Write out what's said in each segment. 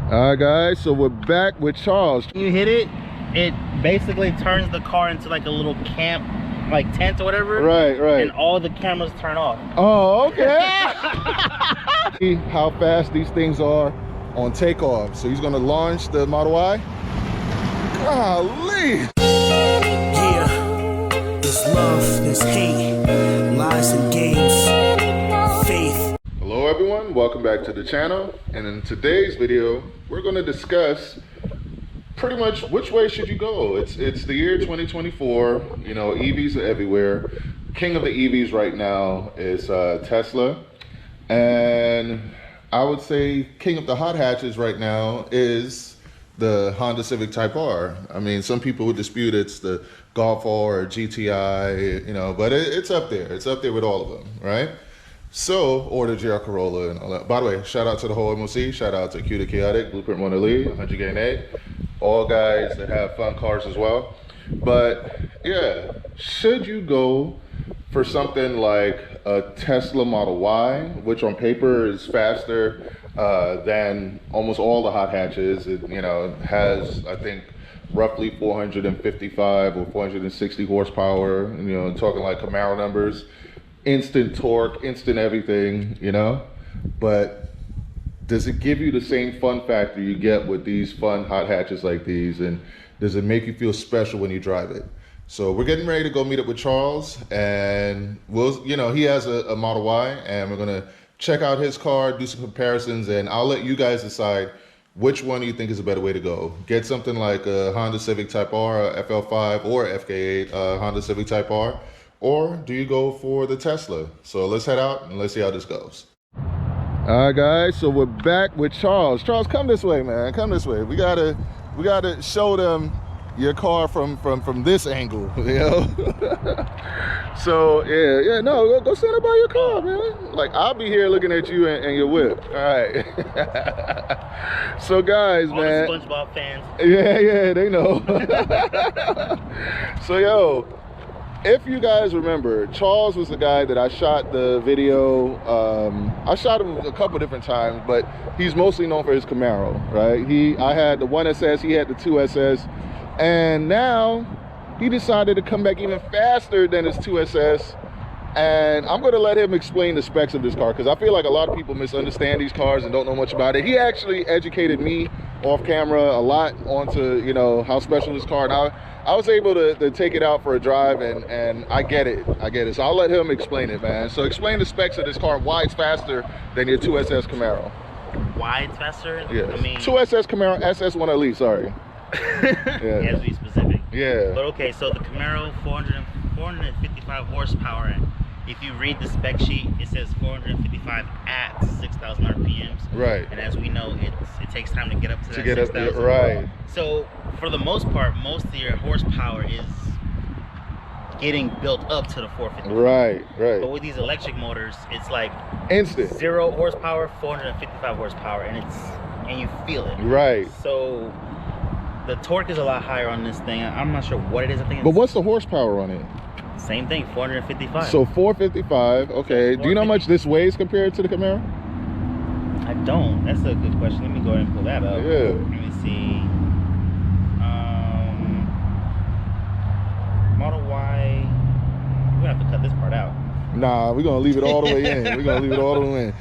All right, guys, so we're back with Charles. You hit it, it basically turns the car into like a little camp, like tent or whatever. Right. And all the cameras turn off. Oh, okay. See how fast these things are on takeoff. So he's gonna launch the Model Y. Golly. Yeah, there's love, there's hate, lies and games, faith. Hello everyone, welcome back to the channel. And in today's video, we're gonna discuss pretty much which way should you go. It's the year 2024, you know, EVs are everywhere. King of the EVs right now is Tesla. And I would say king of the hot hatches right now is the Honda Civic Type R. I mean, some people would dispute it's the Golf R or GTI, you know, but it's up there. It's up there with all of them, right? So, or the GR Corolla and all that. By the way, shout out to the whole MOC. Shout out to Q the Chaotic, Blueprint One Elite, 100 Gain 8. All guys that have fun cars as well. But yeah, should you go for something like a Tesla Model Y, which on paper is faster than almost all the hot hatches? It, you know, has, I think, roughly 455 or 460 horsepower, you know, talking like Camaro numbers, instant torque, instant everything, you know? But does it give you the same fun factor you get with these fun hot hatches like these? And does it make you feel special when you drive it? So we're getting ready to go meet up with Charles, and we'll, you know, he has a Model Y, and we're gonna check out his car, do some comparisons, and I'll let you guys decide which one you think is a better way to go. Get something like a Honda Civic Type R, a FL5, or FK8 Honda Civic Type R, or do you go for the Tesla? So let's head out and let's see how this goes. All right, guys, so we're back with Charles. Charles, come this way, man. Come this way. We gotta show them your car from this angle, you know. So yeah, no, go stand up by your car, man. Like, I'll be here looking at you and your whip. All right. So guys, All man, the SpongeBob fans. yeah, they know. So yo, if you guys remember, Charles was the guy that I shot the video. I shot him a couple different times, but he's mostly known for his Camaro, right? I had the 1SS, he had the 2SS, and now he decided to come back even faster than his 2SS. And I'm gonna let him explain the specs of this car, because I feel like a lot of people misunderstand these cars and don't know much about it. He actually educated me off camera a lot onto, you know, how special this car, and I was able to take it out for a drive, and I get it. So I'll let him explain it, man. So explain the specs of this car, why it's faster than your 2SS Camaro. Why it's faster? Yeah, I mean, 2SS Camaro, SS1 Elite, sorry. Yeah. He has to be specific. Yeah. But okay, so the Camaro 455 horsepower. If you read the spec sheet, it says 455 at 6,000 RPMs. Right. And as we know, it takes time to get up to that 6,000. Right. So for the most part, most of your horsepower is getting built up to the 455. Right. But with these electric motors, it's like instant. 0 horsepower, 455 horsepower, and you feel it. Right. So the torque is a lot higher on this thing. I'm not sure what it is. I think. But what's the horsepower on it? Same thing, 455. So 455. Okay. Do you know how much this weighs compared to the Camaro? I don't. That's a good question. Let me go ahead and pull that up. Yeah. Let me see. Model Y. We're gonna have to cut this part out. Nah, we're gonna leave it all the way in. We're gonna leave it all the way in.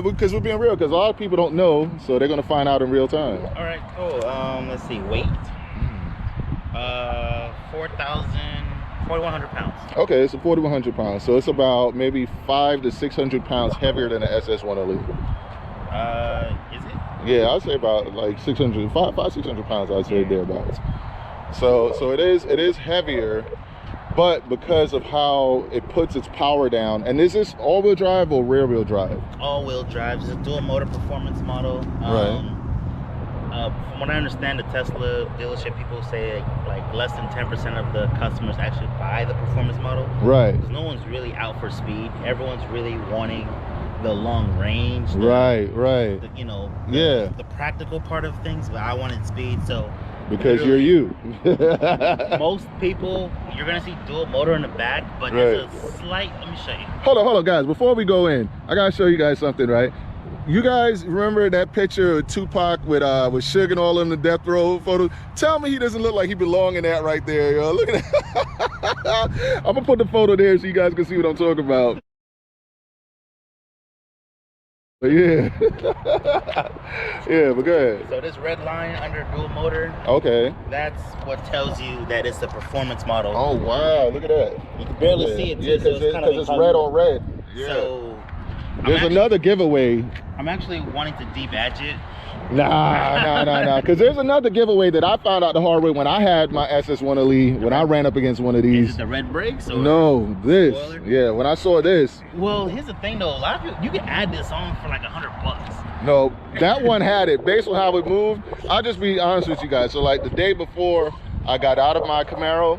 Because we're being real. Because a lot of people don't know, so they're gonna find out in real time. All right, cool. Let's see. Weight. 4,100 pounds. Okay, so 4,100 pounds. So it's about maybe 500 to 600 pounds heavier than the SS1 Elite. Is it? Yeah, I'd say about like 600 pounds. I'd say thereabouts. So it is heavier, but because of how it puts its power down. And is this all-wheel drive or rear-wheel drive? All-wheel drive. It's a dual motor performance model. Right. From what I understand, the Tesla dealership people say like less than 10% of the customers actually buy the performance model. Right. Because no one's really out for speed. Everyone's really wanting the long range. Right. The, you know. Yeah. The practical part of things, but I wanted speed, so. Because you're you. Most people, you're gonna see dual motor in the back, but there's a slight. Let me show you. Hold on, guys. Before we go in, I gotta show you guys something, right? you guys remember that picture of Tupac with Suge and all of them, the death row photos? Tell me he doesn't look like he belong in that right there, yo. Look at that. I'm gonna put the photo there so you guys can see what I'm talking about. But yeah. Yeah, but go ahead. So this red line under dual motor, Okay. that's what tells you that it's a performance model. Oh wow, look at that. You can barely Yeah. see it, Yeah, too, so it's kind of because it's red on red. Yeah. So There's another giveaway. I'm actually wanting to debadge it. Nah. Because there's another giveaway that I found out the hard way when I had my SS1 Elite, when I ran up against one of Is these. it the red brakes? Or No, this. spoiler? Yeah, when I saw this. Well, here's the thing though. A lot of people, you can add this on for like $100. No, that one had it. Based on how it moved, I'll just be honest with you guys. So like the day before I got out of my Camaro,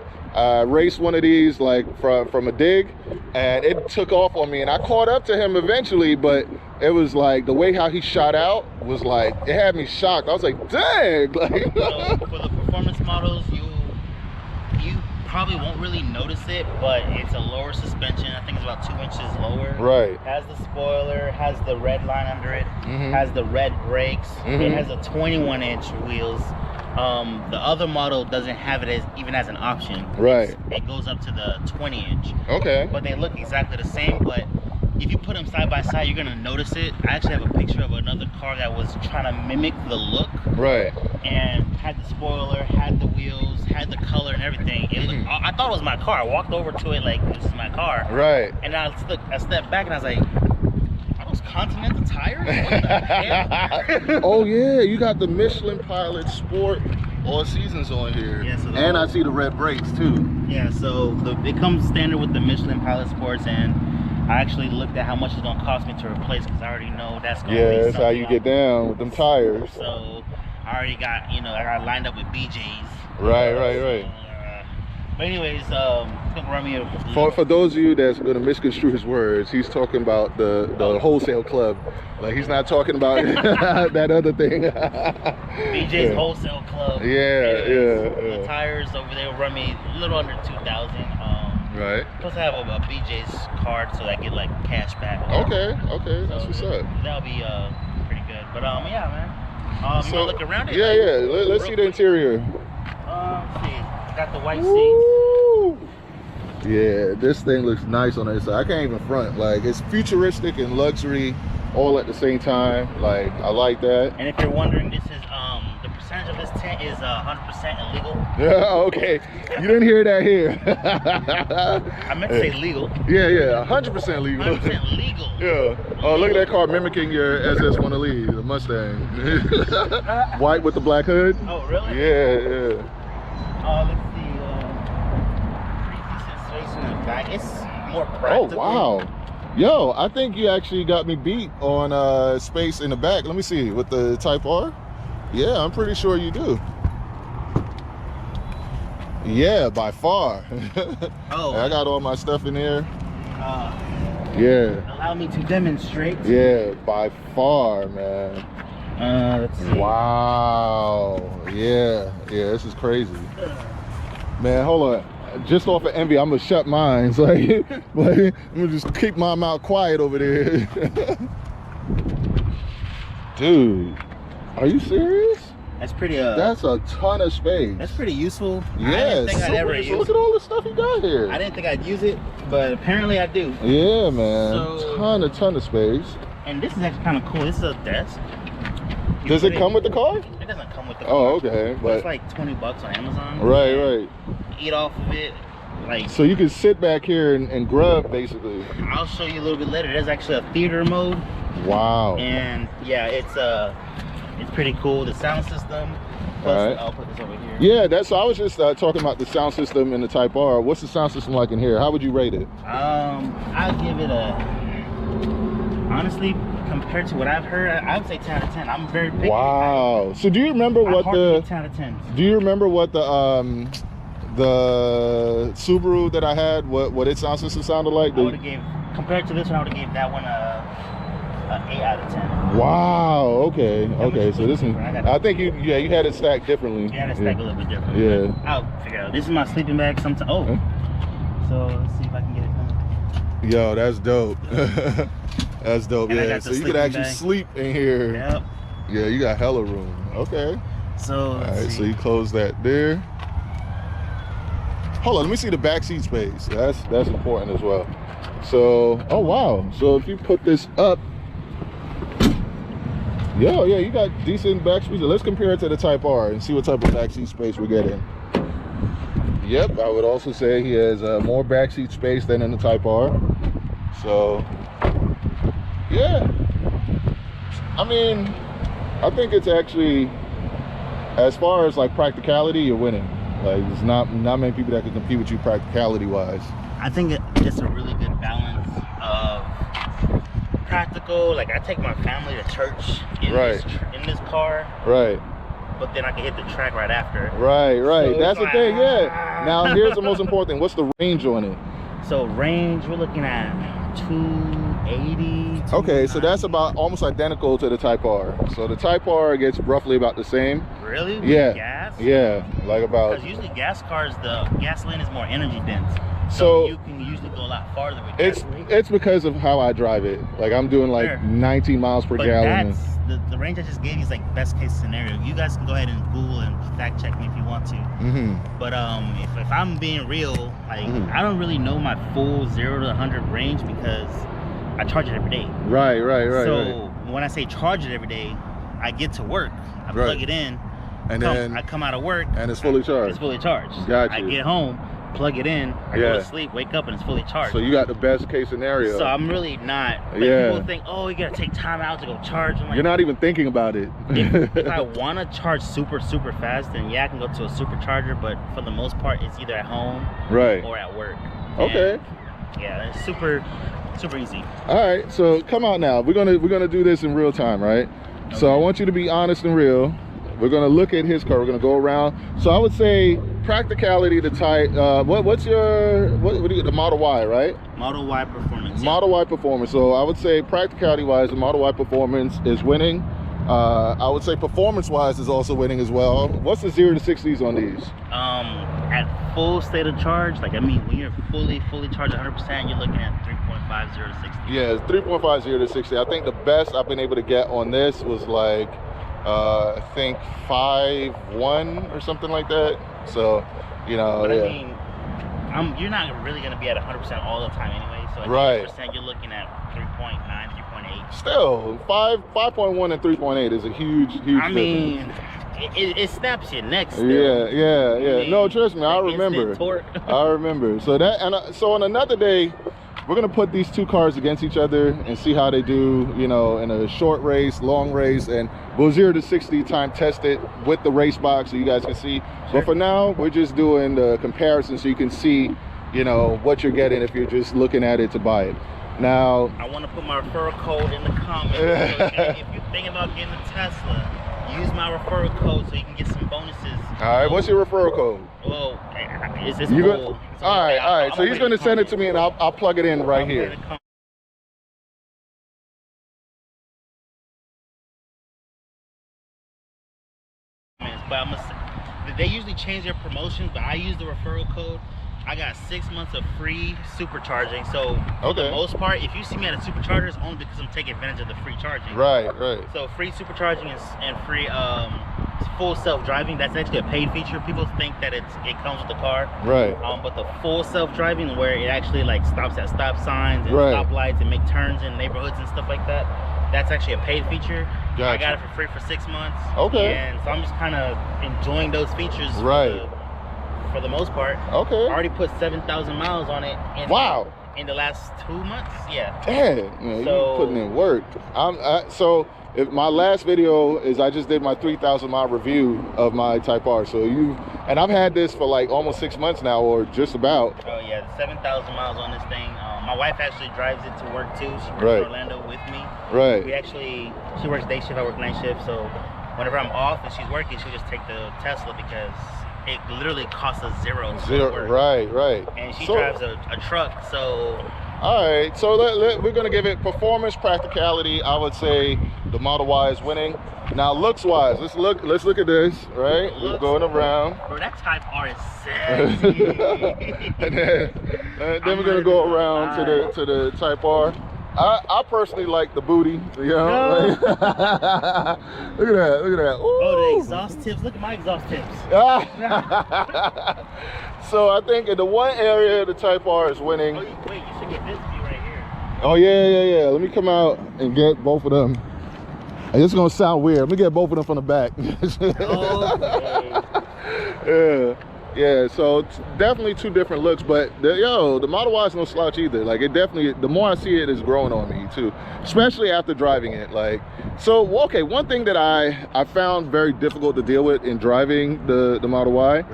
raced one of these like from a dig, and it took off on me, and I caught up to him eventually, but it was like the way how he shot out was like, it had me shocked. I was like, dang. Like, So for the performance models, you probably won't really notice it, but it's a lower suspension. I think it's about 2 inches lower. right. Has the spoiler, has the red line under it, Mhm. has the red brakes. Mhm. It has a 21-inch wheels. The other model doesn't have it even as an option. Right. It goes up to the 20-inch. Okay. But they look exactly the same. But if you put them side by side, you're gonna notice it. I actually have a picture of another car that was trying to mimic the look Right. and had the spoiler, had the wheels, had the color and everything. It looked, I thought it was my car. I walked over to it like, this is my car. Right. And I stepped back and I was like, are those Continental tires? What the hell? Oh yeah, you got the Michelin Pilot Sport all seasons on here. Yeah, so and I see the red brakes too. Yeah, so it comes standard with the Michelin Pilot Sports, and I actually looked at how much it's gonna cost me to replace because I already know that's gonna Yeah, be that's how something you get down with them tires. So I already got, I got lined up with BJ's. Right. But anyways, it's gonna run me For those of you that's gonna misconstrue his words, he's talking about the wholesale club. Like he's not talking about that other thing. BJ's Yeah. Wholesale Club. Yeah, Anyways, yeah. The tires over there will run me a little under 2,000. Right. Plus I have a BJ's card, so I get like cash back. Okay, that's So what's up. That'll be pretty good. But yeah, man. You wanna look around it? Yeah, like, yeah. Let's real see the quick? interior. Let's see. Got the white seats. Woo! Yeah, this thing looks nice on the inside. I can't even front. Like it's futuristic and luxury all at the same time. Like I like that. And if you're wondering, this is the percentage of this tent is 100% illegal. Yeah, okay. You didn't hear that here. I meant to say legal. Yeah, 100% legal. 100% legal. Yeah. Oh, look at that car mimicking your SS1 Elite, the Mustang. White with the black hood. Oh, really? Yeah. Let's see. Pretty decent space in the back. It's more Oh, practical. wow. Yo, I think you actually got me beat on space in the back. Let me see, with the Type R. Yeah, I'm pretty sure you do. Yeah, by far. Oh. I got all my stuff in there. Yeah. Allow me to demonstrate. Yeah, by far, man. Let's see. Wow. Yeah, this is crazy. Man, hold on. Just off of envy, I'm gonna shut mine. So like, I'm gonna just keep my mouth quiet over there. Dude, are you serious? That's pretty. That's a ton of space. That's pretty useful. I Yeah, didn't think I'd so ever so use look at all the stuff you got here. I didn't think I'd use it, but apparently I do. Yeah, man. So- ton of space. And this is actually kind of cool. This is a desk. You Does put it come with the car? It doesn't come with the Oh, car. okay. But But it's like $20 on Amazon. right. Eat off of it. Like, So you can sit back here and grub, basically. I'll show you a little bit later. There's actually a theater mode, Wow. and yeah, it's pretty cool. The sound system. Plus, Alright. I'll put this over here. Yeah, that's. So I was just talking about the sound system in the Type R. What's the sound system like in here? How would you rate it? I'll give it honestly, compared to what I've heard, I would say 10 out of 10. I'm very picky. Wow. So do you remember I what hardly the? get 10 out of 10. Do you remember what the Subaru that I had? What its sound system sounded like? I would have gave, compared to this one, I would have gave that one a 8 out of 10. Wow. Okay. Okay. So this one, I got it. I think you had it stacked differently. Yeah, that's like a little bit different. Yeah. I'll figure it out. This is my sleeping bag. Sometimes. Oh. So let's see if I can get it done. Yo, that's dope. That's dope. And I Yeah, got so the you could sleeping actually bag. sleep in here. Yep. Yeah, you got hella room. Okay. So All let's right, see. so you close that there. Hold on, let me see the back seat space. That's important as well. So, oh wow. So if you put this up, yeah, you got decent back space. Let's compare it to the Type R and see what type of back seat space we're getting. Yep, I would also say he has more back seat space than in the Type R. So, yeah. I mean, I think it's actually, as far as like practicality, you're winning. Like, there's not many people that can compete with you practicality wise. I think it's a really good balance of practical. Like I take my family to church in this car, Right. but then I can hit the track right after. Right. So That's the it's thing. like, Yeah. Now here's the most important thing. What's the range on it? So range, we're looking at 280. Okay, so that's about almost identical to the Type R. So the Type R gets roughly about the same. Really? With Yeah. Gas? Yeah, like about. Because usually gas cars, the gasoline is more energy dense. So you can usually go a lot farther with it's gasoline. because of how I drive it. Like I'm doing like Fair. 19 miles per But gallon. that's the range I just gave you is like best case scenario. You guys can go ahead and Google and fact check me if you want to. Mm-hmm. But if I'm being real, like Mhm. I don't really know my full 0 to 100 range because I charge it every day. Right. So when I say charge it every day, I get to work, I Right. plug it in, And I then come out of work, and it's fully it's charged. fully charged. Got I you. get home, plug it in, I Yeah. go to sleep, wake up, and it's fully charged. So you got the best case scenario. So I'm really not. Like, Yeah. people think, oh, you gotta take time out to go charge. I'm like, You're not even thinking about it. if I want to charge super fast, then yeah, I can go to a supercharger. But for the most part, it's either at home Right. or at work. Okay. And, yeah, it's super easy. All right. So come out now. We're gonna do this in real time, right? So I want you to be honest and real. We're gonna look at his car. We're gonna go around. So I would say practicality. The Type. What's your what do you, the Model Y, right? Model Y performance. yeah. Model Y performance. So I would say practicality wise, the Model Y performance is winning. I would say performance wise is also winning as well. What's the 0 to 60s on these? At full state of charge, like I mean, when you're fully charged 100%, you're looking at 3.5 0 to 60. Yeah, it's 3.5 0 to 60. I think the best I've been able to get on this was like I think 5.1 or something like that. So, you know, But yeah. I mean, you're not really gonna be at 100% all the time anyway. So at Right. 100%, you're looking at 3.9, 3.8. Still, 5.1 and 3.8 is a huge I difference. mean, it snaps your neck still. Yeah. No, trust me, I Like instant remember. torque. I remember. So that so on another day, we're gonna put these two cars against each other and see how they do, you know, in a short race, long race, and we'll 0 to 60 time test it with the race box so you guys can see. Sure. But for now, we're just doing the comparison so you can see, you know, what you're getting if you're just looking at it to buy it. Now, I want to put my referral code in the comments. So if you're thinking about getting a Tesla, use my referral code so you can get some bonuses. all right, what's your referral code? Well, is this You whole? go, all right. So he's gonna send it to me and I'll plug it in right here. But they usually change their promotions, but I use the referral code. I got 6 months of free supercharging. So for the Okay. most part, if you see me at a supercharger, it's only because I'm taking advantage of the free charging. Right. So free supercharging and free full self-driving. That's actually a paid feature. People think that it comes with the car. Right. But the full self-driving, where it actually like stops at stop signs and Right. stoplights and make turns in neighborhoods and stuff like that, that's actually a paid feature. I Gotcha. got it for free for 6 months. Okay. And so I'm just kind of enjoying those features. Right. For the most part. Okay. I already put 7,000 miles on it. Wow. In the last 2 months, yeah. Damn, man, So- you putting in work. So if my last video is I just did my 3,000 mile review of my Type R. So and I've had this for like almost 6 months now, or just about. Oh yeah, 7,000 miles on this thing. My wife actually drives it to work too. She works Right. in Orlando with me. Right. She works day shift, I work night shift. So whenever I'm off and she's working, she'll just take the Tesla because it literally costs us zero. to Zero. work. Right. And she So- drives a truck, so All right, so we're gonna give it performance, practicality. I would say the Model Y is winning. Now, looks wise, let's look at this, right? We're Looks- going around, bro, that Type R is sexy. and then we're gonna go around to the Type R. I personally like the booty, you know. No. Like, look at that, look at that. Ooh. Oh, the exhaust tips. Look at my exhaust tips. So I think in the one area the Type R is winning. Oh, wait, you should get this view right here. Oh yeah. Let me come out and get both of them. And it's gonna sound weird. Let me get both of them from the back. Okay. Yeah. So it's definitely two different looks, but the Model Y is no slouch either. Like it definitely, the more I see it, is growing on me too, especially after driving it. Like, so okay, one thing that I found very difficult to deal with in driving the Model Y.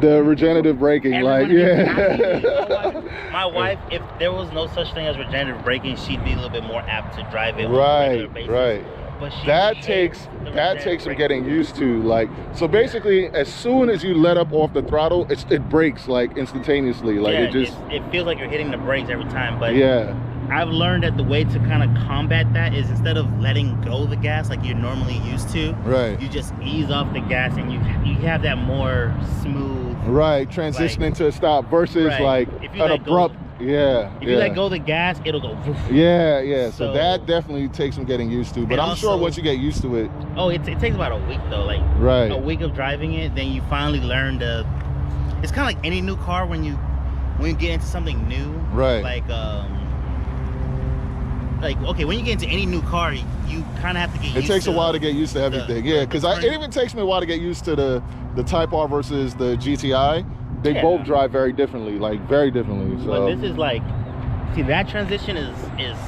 The regenerative braking, like, yeah. My wife, if there was no such thing as regenerative braking, she'd be a little bit more apt to drive it on a regular basis. Right. But she that hates takes some getting used to. Like, so basically, as soon as you let up off the throttle, it brakes like instantaneously. Like it feels like you're hitting the brakes every time. But yeah, I've learned that the way to kind of combat that is instead of letting go the gas like you're normally used to, right, you just ease off the gas and you have that more smooth, right, transitioning to a stop versus like if you an abrupt. If you let go the gas, it'll go woof. Yeah. So that definitely takes some getting used to, but I'm sure once you get used to it. Oh, it takes about a week though, like a week of driving it, then you finally learn to. It's kind of like any new car when you get into something new, right? Like okay, when you get into any new car, you kind of have to get used to. It takes a while to get used to everything. Yeah, because it even takes me a while to get used to the Type R versus the GTI. They both drive very differently, like very differently. So. But this is like, see, that transition is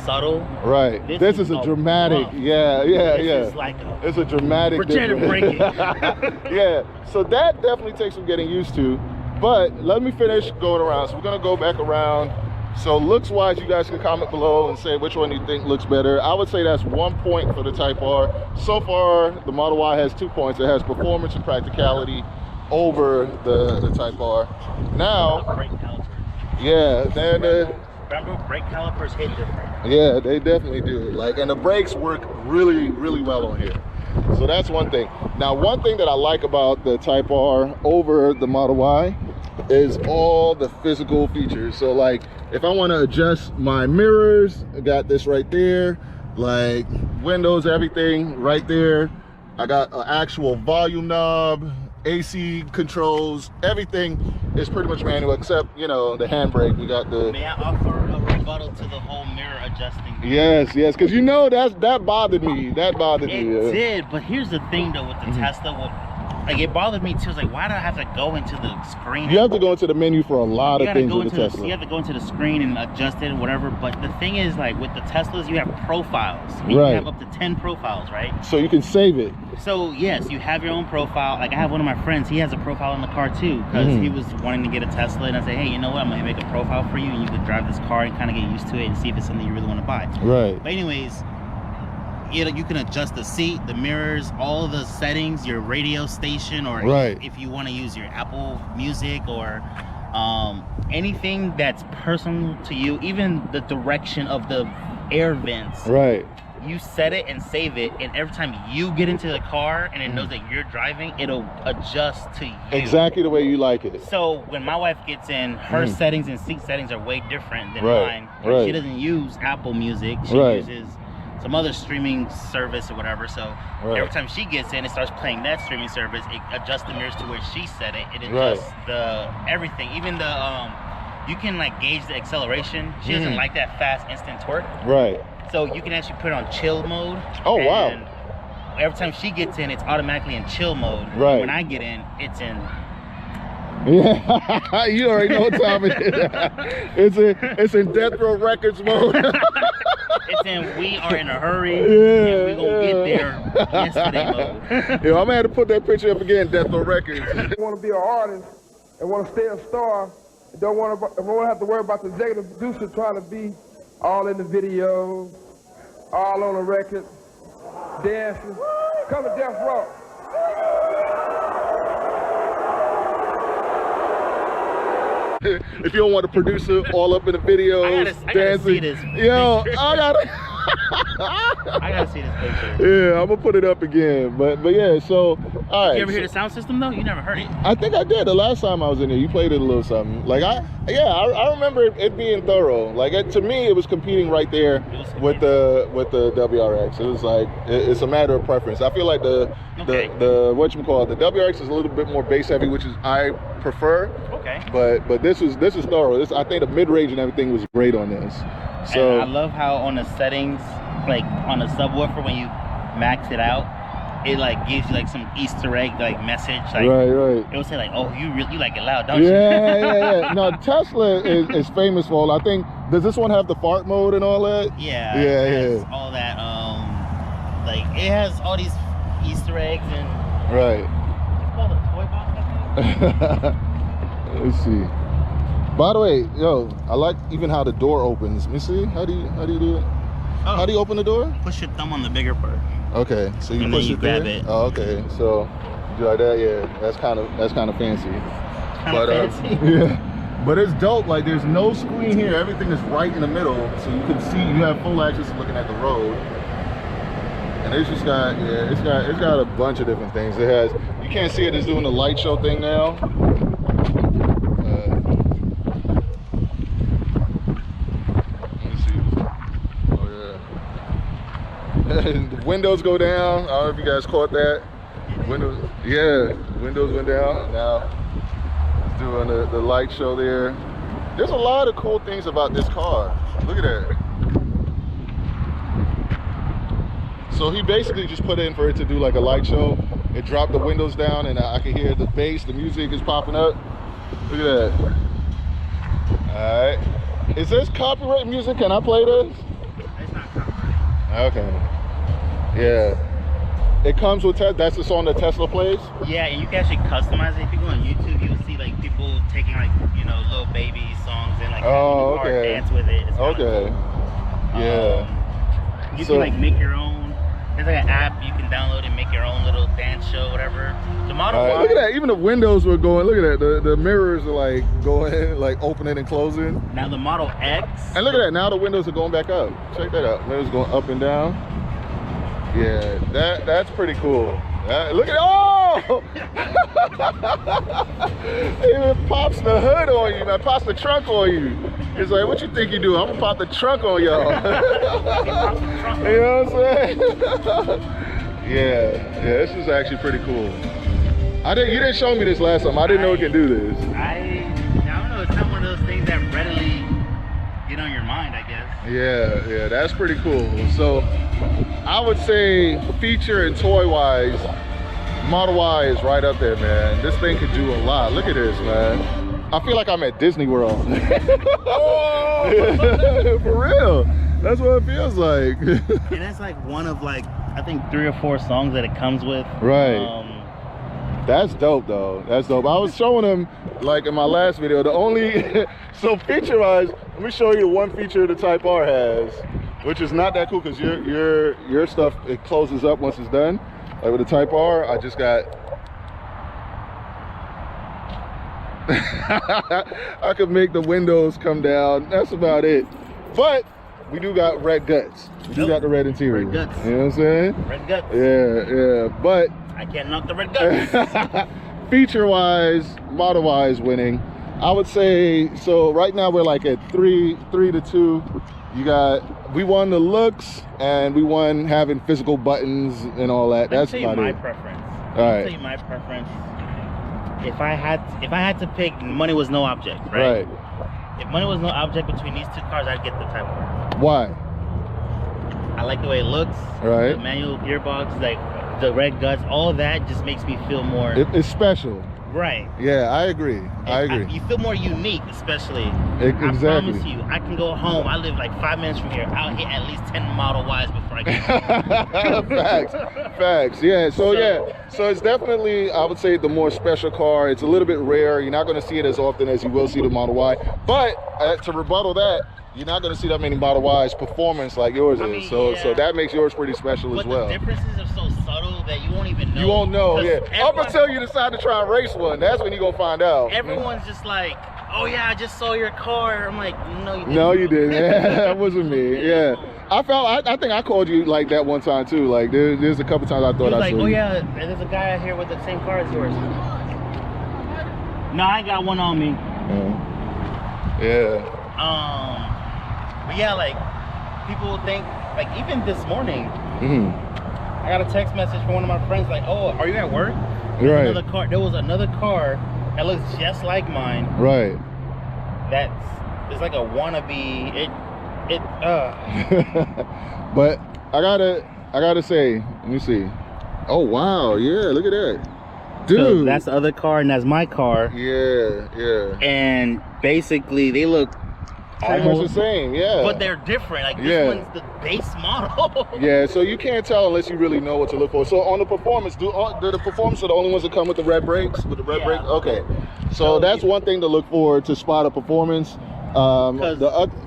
subtle. Right. This is a dramatic. Yeah. This is like it's a dramatic. Regenerative braking. Yeah. So that definitely takes some getting used to. But let me finish going around. So we're gonna go back around. So looks wise, you guys can comment below and say which one you think looks better. I would say that's 1 point for the Type R. So far, the Model Y has 2 points. It has performance and practicality over the Type R. Now, brake calipers. Yeah, then remember, brake calipers hit different. Yeah, they definitely do. Like, and the brakes work really, really well on here. So that's one thing. Now, one thing that I like about the Type R over the Model Y is all the physical features. So like, if I want to adjust my mirrors, I got this right there. Like windows, everything right there. I got an actual volume knob, AC controls, everything is pretty much manual except, you know, the handbrake. We got the... May I offer a rebuttal to the whole mirror adjusting? Yes, because you know that bothered me. That bothered me. It did, but here's the thing though with the Tesla, like it bothered me too. It's like, why do I have to go into the screen? You have to go into the menu for a lot of things with the Tesla. You have to go into the screen and adjust it and whatever. But the thing is, like with the Teslas, you have profiles. You have up to 10 profiles, right? So you can save it. So yes, you have your own profile. Like I have one of my friends, he has a profile in the car too, because he was wanting to get a Tesla, and I say, hey, you know what? I'm gonna make a profile for you, and you can drive this car and kind of get used to it and see if it's something you really want to buy. Right. But anyways, you can adjust the seat, the mirrors, all the settings, your radio station, or if you want to use your Apple Music or anything that's personal to you, even the direction of the air vents. Right. You set it and save it, and every time you get into the car and it knows that you're driving, it'll adjust to you. Exactly the way you like it. So when my wife gets in, her settings and seat settings are way different than mine. She doesn't use Apple Music. She uses some other streaming service or whatever. So every time she gets in, it starts playing that streaming service. It adjusts the mirrors to where she set it. It adjusts the everything, even the you can like gauge the acceleration. She doesn't like that fast instant torque. Right. So you can actually put it on chill mode. Oh wow! Every time she gets in, it's automatically in chill mode. Right. When I get in, it's in. Yeah, you already know what time it is. It's in Death Row Records mode. It's in we are in a hurry. And we gonna get there yesterday mode. Yo, I'm gonna have to put that picture up again, Death Row Records. I want to be an artist and want to stay a star. Don't want to have to worry about the executive producer trying to be all in the video, all on the record, dancing. Come to Death Row. If you don't want the producer all up in the videos, I gotta see this. Yo, I gotta. I gotta see this picture. Yeah, I'm gonna put it up again. But yeah, so all right. You ever hear the sound system though? You never heard it. I think I did the last time I was in here. You played it a little something. Like I remember it being thorough. Like to me, it was competing right there with the WRX. It was like it's a matter of preference. I feel like the whatchamacallit, the WRX is a little bit more bass heavy, which is I prefer. Okay. But this is thorough. I think the mid range and everything was great on this. So and I love how on the settings, like on the subwoofer, when you max it out, it like gives you like some Easter egg like message. Like, right. It will say like, oh, you like it loud, don't you? Yeah. No, Tesla is famous for all. I think, does this one have the fart mode and all that? Yeah. Yeah. All that. Like it has all these Easter eggs and. Right. It's called a toy box, I think. Let's see. By the way, yo, I like even how the door opens. Let me see. How do you do it? Oh. How do you open the door? Push your thumb on the bigger part. Okay, so you and push then you it grab there? it. Oh, okay. So you do like that, yeah. That's kind of fancy. Fancy. Yeah. But it's dope. Like there's no screen here. Everything is right in the middle, so you can see. You have full access to looking at the road. And it's just got it's got a bunch of different things. It has. You can't see it. It's doing the light show thing now. The windows go down. I don't know if you guys caught that. Windows went down. Now it's doing the light show there. There's a lot of cool things about this car. Look at that. So he basically just put in for it to do like a light show. It dropped the windows down and I can hear the bass, the music is popping up. Look at that. All right. Is this copyright music? Can I play this? It's not copyright. Okay. Yeah. It comes with that's the song that Tesla plays? Yeah, and you can actually customize it. If you go on YouTube, you'll see like people taking like, little baby songs and like dance with it. It's okay. Cool. Yeah. You can like make your own. There's like an app you can download and make your own little dance show, whatever. The Model Y. Look at that. Even the windows were going. Look at that. The mirrors are like going, like opening and closing. Now the Model X. And look at that. Now the windows are going back up. Check that out. Windows going up and down. Yeah, that's pretty cool. Look at it even pops the hood on you, man. Pops the trunk on you. It's like, what you think you do? I'm gonna pop the trunk on y'all. You know what I'm saying? Yeah, this is actually pretty cool. You didn't show me this last time. I didn't know it can do this. I don't know. It's not one of those things that readily get on your mind, I guess. Yeah, that's pretty cool. So I would say feature and toy wise, Model Y is right up there, man. This thing could do a lot. Look at this, man. I feel like I'm at Disney World. For real. That's what it feels like. And that's like one of like, I think 3 or 4 songs that it comes with. Right. That's dope though. That's dope. I was showing them like in my last video, the only, so feature wise, let me show you the one feature the Type R has, which is not that cool because your stuff, it closes up once it's done. Like with the Type R, I just got, I could make the windows come down. That's about it. But we do got red guts. We do got the red interior. Red guts. You know what I'm saying? Red guts. Yeah. But I can't knock the red guts. feature wise, Model Y is winning. I would say, so right now we're like at 3-2. We won the looks and we won having physical buttons and all that. That's about it. Preference. All right. I'll tell you my preference. If I had to pick, money was no object, right? If money was no object between these 2 cars, I'd get the Type R. Why? I like the way it looks. Right. The manual gearbox, like the red guts, all of that just makes me feel more. It's special. Right. Yeah, I agree. You feel more unique, especially. Exactly. I promise you, I can go home. I live like 5 minutes from here. I'll hit at least 10 Model Ys before I get home. Facts. Yeah. So it's definitely, I would say, the more special car. It's a little bit rare. You're not going to see it as often as you will see the Model Y. But to rebuttal that, you're not going to see that many Model Ys performance like yours is. So that makes yours pretty special as well. But the differences are so subtle that you won't even know. You won't know, yeah. Up until you decide to try and race one, that's when you're going to find out. Everyone's just like, oh yeah, I just saw your car. I'm like, no, you didn't. No, you didn't. That wasn't me. Yeah. I think I called you like that one time too. Like there's a couple times I thought I like, saw oh you. yeah, there's a guy out here with the same car as yours. No, I ain't got one on me. Yeah. But yeah, like people think, like even this morning, I got a text message from one of my friends like, "Oh, are you at work?" Right. Another car. There was another car that looks just like mine. Right. It's like a wannabe. But I gotta say, let me see. Oh wow, yeah, look at that, dude. So that's the other car, and that's my car. Yeah. And basically, they look Pretty much the same, yeah. but they're different. Like this Yeah. one's the base model. Yeah, so you can't tell unless you really know what to look for. So on the performance, do the performance are the only ones that come with the red brakes? With the red brakes? Okay. So that's one thing to look for to spot a performance. Go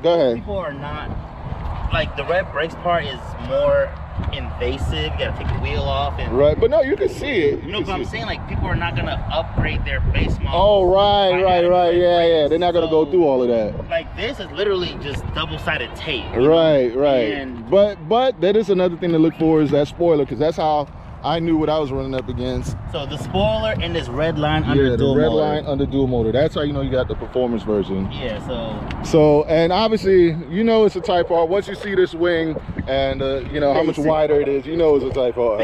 ahead. People are not, like the red brakes part is more invasive. You gotta take the wheel off. And, Right, but no, you can see it. no, but I'm saying like people are not gonna upgrade their base model. Oh, right. Yeah. They're not gonna go through all of that. Like this is literally just double-sided tape. Right. And But that is another thing to look for is that spoiler, because that's how I knew what I was running up against. so the spoiler and this red line under the dual red motor. line under dual motor. That's how you know you got the performance version. Yeah, So, and obviously, you know it's a Type R. Once you see this wing and you know how much Basic. wider it is, you know it's a Type R.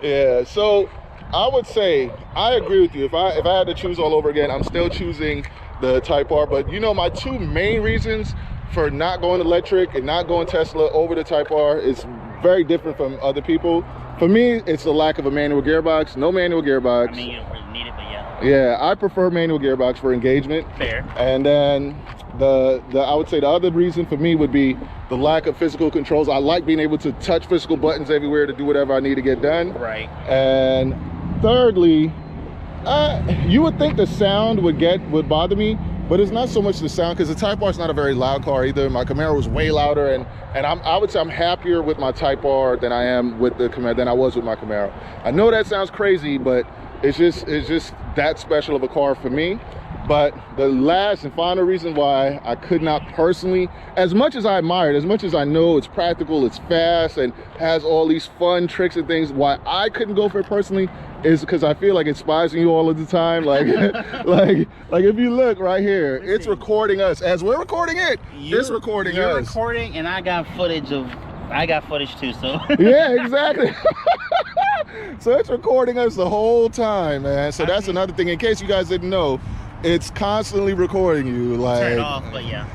Yeah. So, I would say I agree with you. If I had to choose all over again, I'm still choosing the Type R. But you know, my two main reasons for not going electric and not going Tesla over the Type R is very different from other people. For me, it's the lack of a manual gearbox. No manual gearbox. I mean, you don't really need it, but yeah. Yeah, I prefer manual gearbox for engagement. Fair. And then the I would say the other reason for me would be the lack of physical controls. I like being able to touch physical buttons everywhere to do whatever I need to get done. Right. And thirdly, you would think the sound would bother me, but it's not so much the sound, because the Type R is not a very loud car either. My Camaro was way louder, and I would say I'm happier with my Type R than I am with the Camaro than I was with my Camaro. I know that sounds crazy, but it's just that special of a car for me. But the last and final reason why I could not personally, as much as I admire it, as much as I know it's practical, it's fast, and has all these fun tricks and things, why I couldn't go for it personally is because I feel like it spies on you all of the time. Like, like if you look right here, it's recording us as we're recording it. It's recording You're us. recording, and I got footage too. So Yeah, exactly. So it's recording us the whole time, man. So that's another thing. In case you guys didn't know, it's constantly recording you. Like, turn it off, but yeah.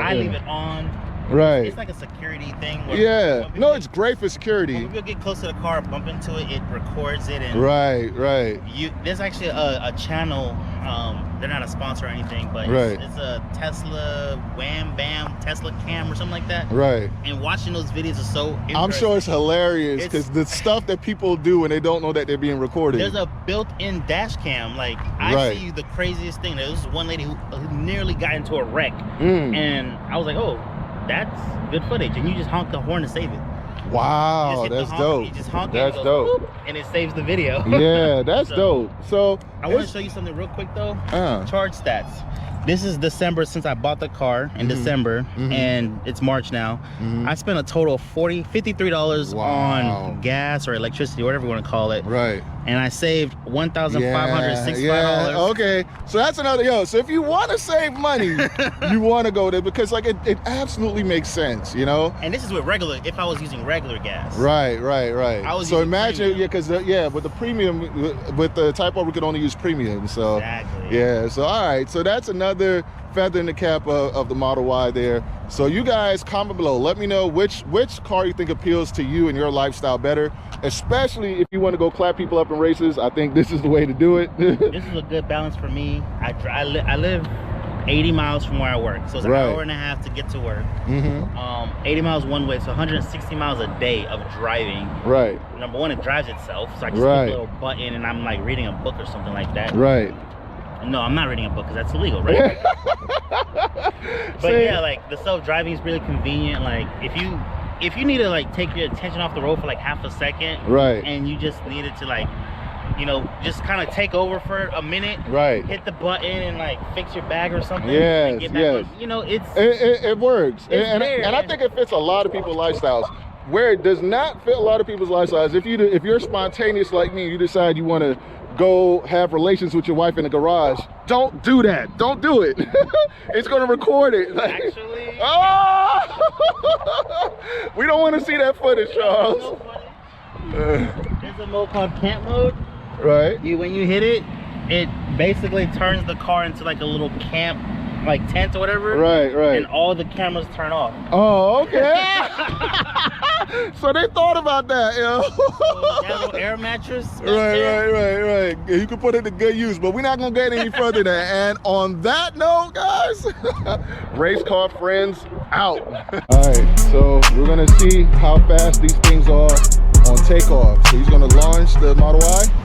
I leave it on. Right. It's like a security thing. Where Yeah. when No, people it's great for security. When people get close to the car, bump into it, it records it, and Right. there's actually a channel. They're not a sponsor or anything, but it's a Tesla Wham Bam Tesla Cam or something like that. Right. And watching those videos is so interesting. I'm sure it's hilarious because the stuff that people do when they don't know that they're being recorded. There's a built-in dash cam. Like I see the craziest thing. There was one lady who nearly got into a wreck, and I was like, oh, that's good footage. And you just honk the horn to save it. Wow, that's dope. You just honk that's it, dope. Whoop, and it saves the video. Yeah, that's dope. So I want to show you something real quick though. Charge stats. This is December since I bought the car in December, and it's March now. I spent a total of $53 on gas or electricity, whatever you want to call it. Right. And I saved $1,565. Yeah, okay. So that's another, so if you want to save money, you want to go there because like it absolutely makes sense, you know? And this is with regular, if I was using regular gas. Right. I was so using imagine, premium. because with the premium, with the Type R, we could only use premium. So Exactly. yeah, so all right. So that's another feather in the cap of the Model Y there. So you guys comment below. Let me know which car you think appeals to you and your lifestyle better, especially if you want to go clap people up in races. I think this is the way to do it. This is a good balance for me. I live 80 miles from where I work, so it's an hour and a half to get to work. 80 miles one way, so 160 miles a day of driving. Right. Number one, it drives itself, so I just click a little button and I'm like reading a book or something like that. Right. No, I'm not reading a book because that's illegal, right? But yeah, like the self-driving is really convenient. Like if you need to like take your attention off the road for like half a second, right, and you just needed to like you know, just kind of take over for a minute. Right. Hit the button and like fix your bag or something. Yes, and get back yes. on. You know, it works. And there. I think it fits a lot of people's lifestyles. Where it does not fit a lot of people's lifestyles, if you're spontaneous like me, you decide you want to go have relations with your wife in the garage, don't do that. Don't do it. It's going to record it. Like, actually. Oh! We don't want to see that footage, Charles. There's a mode called camp mode. Right. When you hit it, it basically turns the car into like a little camp, like tent or whatever. Right, right. And all the cameras turn off. Oh, okay. So they thought about that, yo. So that little air mattress. Right. You can put it to good use, but we're not gonna get any further than that. And on that note, guys, race car friends out. All right, so we're gonna see how fast these things are on takeoff. So he's gonna launch the Model Y.